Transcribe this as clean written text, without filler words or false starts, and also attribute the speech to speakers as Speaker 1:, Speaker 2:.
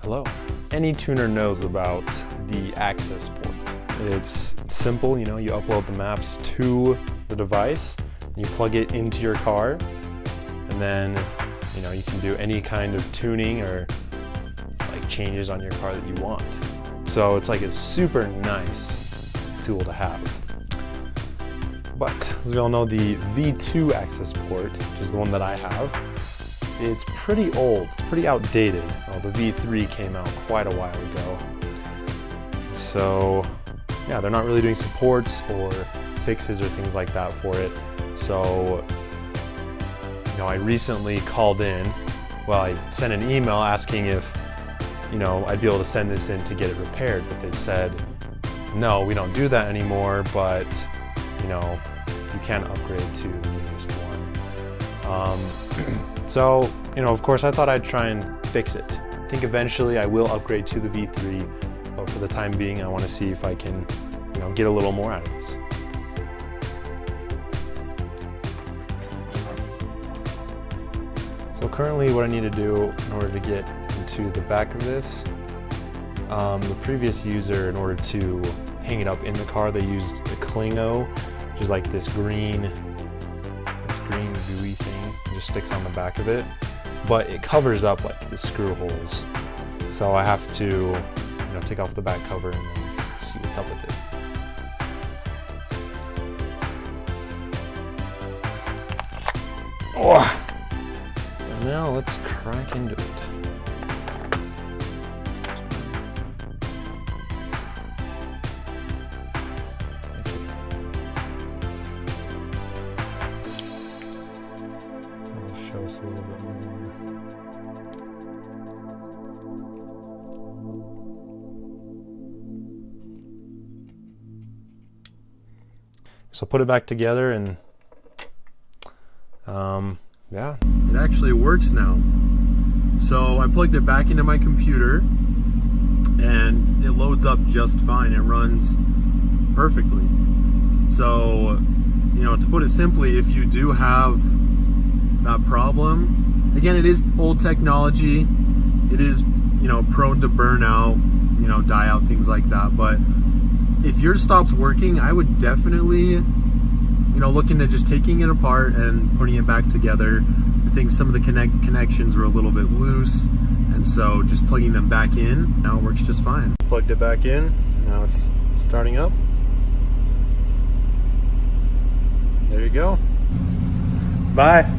Speaker 1: Hello. Any tuner knows about the Accessport. It's simple, you upload the maps to the device, you plug it into your car, and then you can do any kind of tuning or like changes on your car that you want. So it's like a super nice tool to have. But as we all know, the V2 Accessport, which is the one that I have, it's pretty old, it's pretty outdated. Well, the V3 came out quite a while ago. So yeah, they're not really doing supports or fixes or things like that for it. So I recently called in, I sent an email asking if I'd be able to send this in to get it repaired, but they said, no, we don't do that anymore, but you can upgrade to the newest one. So, of course I thought I'd try and fix it. I think eventually I will upgrade to the V3, but for the time being I want to see if I can, get a little more out of this. So currently what I need to do in order to get into the back of this, the previous user, in order to hang it up in the car, they used a Klingo, which is like this green gooey thing. It just sticks on the back of it, but it covers up like the screw holes. So I have to, take off the back cover and then see what's up with it. Oh. And now let's crack into it. Show us a little bit more. So put it back together and yeah, it actually works now. So I plugged it back into my computer and it loads up just fine. It runs perfectly. So, to put it simply, if you do have that problem, again, it is old technology. It is, prone to burnout, die out, things like that. But if yours stops working, I would definitely, look into just taking it apart and putting it back together. I think some of the connections were a little bit loose, and so just plugging them back in, now it works just fine. Plugged it back in, now it's starting up. There you go. Bye.